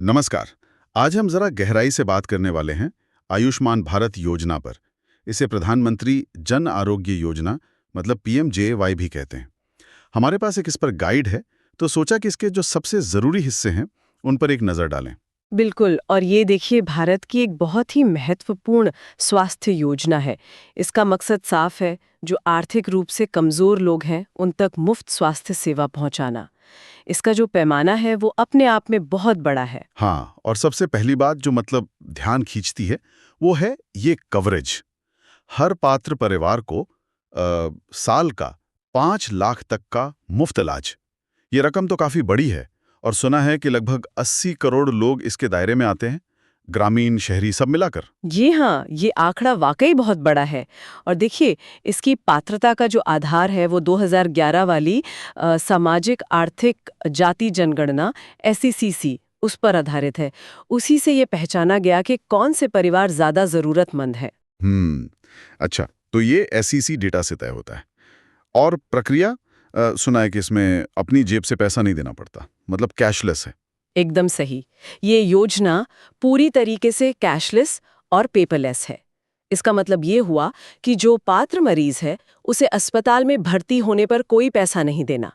नमस्कार। आज हम जरा गहराई से बात करने वाले हैं आयुष्मान भारत योजना पर। इसे प्रधानमंत्री जन आरोग्य योजना मतलब पीएमजेएवाई भी कहते हैं। हमारे पास एक इस पर गाइड है, तो सोचा कि इसके जो सबसे जरूरी हिस्से हैं उन पर एक नजर डालें। बिल्कुल। और ये देखिए, भारत की एक बहुत ही महत्वपूर्ण स्वास्थ्य योजना है। इसका मकसद साफ है, जो आर्थिक रूप से कमजोर लोग हैं उन तक मुफ्त स्वास्थ्य सेवा पहुंचाना। इसका जो पैमाना है वो अपने आप में बहुत बड़ा है। हाँ, और सबसे पहली बात जो मतलब ध्यान खींचती है वो है ये कवरेज। हर पात्र परिवार को साल का 5 लाख तक का मुफ्त इलाज। ये रकम तो काफी बड़ी है, और सुना है कि लगभग 80 करोड़ लोग इसके दायरे में आते हैं, ग्रामीण शहरी सब मिलाकर। जी हाँ, ये आंकड़ा वाकई बहुत बड़ा है। और देखिए, इसकी पात्रता का जो आधार है वो 2011 वाली सामाजिक आर्थिक जाति जनगणना SECC उस पर आधारित है। उसी से ये पहचाना गया कि कौन से परिवार ज्यादा जरूरतमंद है। अच्छा, तो ये SEC डेटा से तय होता है। और प्रक्रिया सुना है कि इसमें अपनी जेब से पैसा नहीं देना पड़ता, मतलब कैशलेस है। एकदम सही। ये योजना पूरी तरीके से कैशलेस और पेपरलेस है। इसका मतलब ये हुआ कि जो पात्र मरीज है उसे अस्पताल में भर्ती होने पर कोई पैसा नहीं देना।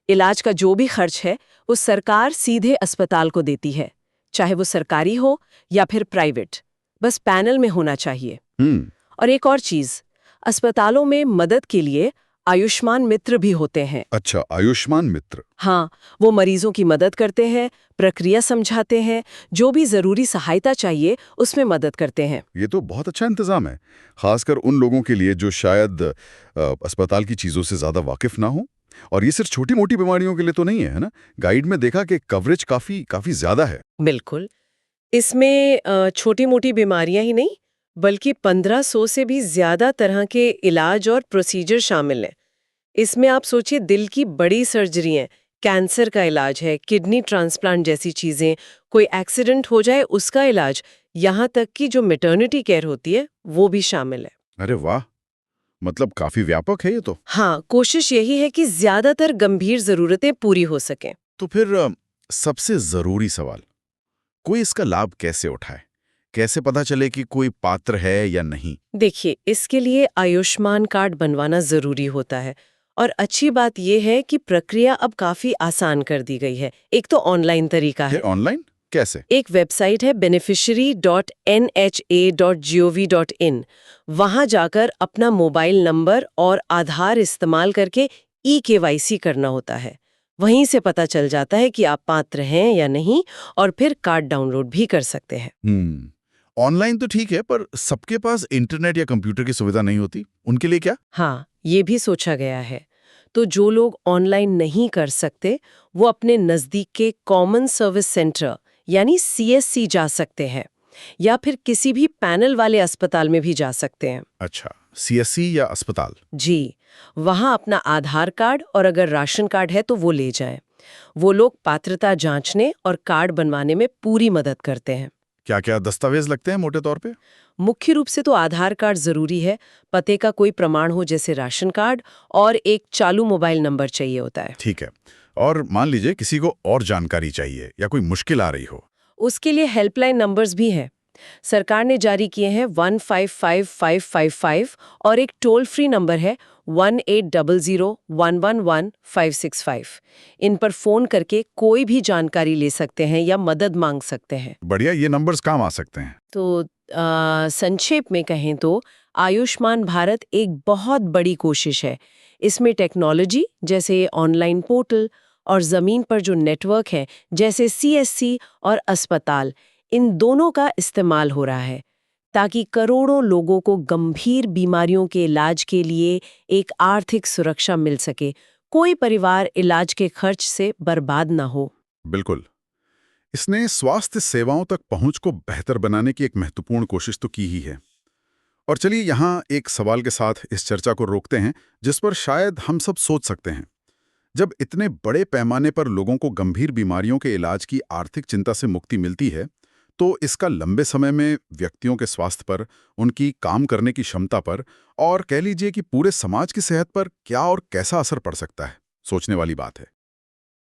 इलाज का जो भी खर्च है वो सरकार सीधे अस्पताल को देती है, चाहे वो सरकारी हो या फिर प्राइवेट। बस पैनल में होना चाहिए। हम्म। और एक और चीज, अस्पतालों में मदद के लिए आयुष्मान मित्र भी होते हैं। अच्छा, आयुष्मान मित्र। हाँ, वो मरीजों की मदद करते हैं, प्रक्रिया समझाते हैं, जो भी जरूरी सहायता चाहिए उसमें मदद करते हैं। ये तो बहुत अच्छा इंतजाम है, खासकर उन लोगों के लिए जो शायद अस्पताल की चीजों से ज्यादा वाकिफ ना हो। और ये सिर्फ छोटी मोटी बीमारियों के लिए तो नहीं है, है ना? गाइड में देखा कि कवरेज काफी काफी ज्यादा है। बिल्कुल। इसमें छोटी मोटी बीमारियां ही नहीं, बल्कि 1500 से भी ज्यादा तरह के इलाज और प्रोसीजर शामिल हैं। इसमें आप सोचिए, दिल की बड़ी सर्जरियां, कैंसर का इलाज है, किडनी ट्रांसप्लांट जैसी चीजें, कोई एक्सीडेंट हो जाए उसका इलाज, यहाँ तक कि जो मैटरनिटी केयर होती है वो भी शामिल है। अरे वाह, मतलब काफी व्यापक है ये तो। हाँ, कोशिश यही है कि ज्यादातर गंभीर जरूरतें पूरी हो सकें। तो फिर सबसे जरूरी सवाल, कोई इसका लाभ कैसे उठाए? कैसे पता चले कि कोई पात्र है या नहीं? देखिए, इसके लिए आयुष्मान कार्ड बनवाना जरूरी होता है। और अच्छी बात यह है कि प्रक्रिया अब काफी आसान कर दी गई है। एक तो ऑनलाइन तरीका ये है। ऑनलाइन कैसे? एक वेबसाइट है beneficiary.nha.gov.in। वहां जाकर अपना मोबाइल नंबर और आधार इस्तेमाल करके eKYC करना होता है। वहीं से पता चल जाता है कि आप पात्र हैं या नहीं, और फिर कार्ड डाउनलोड भी कर सकते हैं। ऑनलाइन तो ठीक है, पर सबके पास इंटरनेट या कंप्यूटर की सुविधा नहीं होती, उनके लिए क्या? हाँ, ये भी सोचा गया है। तो जो लोग ऑनलाइन नहीं कर सकते, वो अपने नज़दीक के कॉमन सर्विस सेंटर यानी CSC जा सकते हैं, या फिर किसी भी पैनल वाले अस्पताल में भी जा सकते हैं। अच्छा, CSC या अस्पताल। जी, वहाँ अपना आधार कार्ड और अगर राशन कार्ड है तो वो ले जाएं। वो लोग पात्रता जांचने और कार्ड बनवाने में पूरी मदद करते हैं। क्या क्या दस्तावेज लगते हैं मोटे तौर पे? मुख्य रूप से तो आधार कार्ड जरूरी है, पते का कोई प्रमाण हो जैसे राशन कार्ड, और एक चालू मोबाइल नंबर चाहिए होता है। ठीक है। और मान लीजिए किसी को और जानकारी चाहिए या कोई मुश्किल आ रही हो। उसके लिए हेल्पलाइन नंबर्स भी हैं। सरकार ने जारी किए हैं 155555 और एक टोल फ्री नंबर है 1800111565। इन पर फोन करके कोई भी जानकारी ले सकते हैं या मदद मांग सकते हैं। बढ़िया, ये नंबर्स काम आ सकते हैं। तो संक्षेप में कहें तो आयुष्मान भारत एक बहुत बड़ी कोशिश है। इसमें टेक्नोलॉजी जैसे ऑनलाइन पोर्टल और जमीन पर जो नेटवर्क है जैसे CSC और अस्पताल, इन दोनों का इस्तेमाल हो रहा है ताकि करोड़ों लोगों को गंभीर बीमारियों के इलाज के लिए एक आर्थिक सुरक्षा मिल सके। कोई परिवार इलाज के खर्च से बर्बाद ना हो। बिल्कुल। इसने स्वास्थ्य सेवाओं तक पहुंच को बेहतर बनाने की एक महत्वपूर्ण कोशिश तो की ही है। और चलिए यहाँ एक सवाल के साथ इस चर्चा को रोकते हैं, जिस पर शायद हम सब सोच सकते हैं। जब इतने बड़े पैमाने पर लोगों को गंभीर बीमारियों के इलाज की आर्थिक चिंता से मुक्ति मिलती है, तो इसका लंबे समय में व्यक्तियों के स्वास्थ्य पर, उनकी काम करने की क्षमता पर, और कह लीजिए कि पूरे समाज की सेहत पर क्या और कैसा असर पड़ सकता है, सोचने वाली बात है।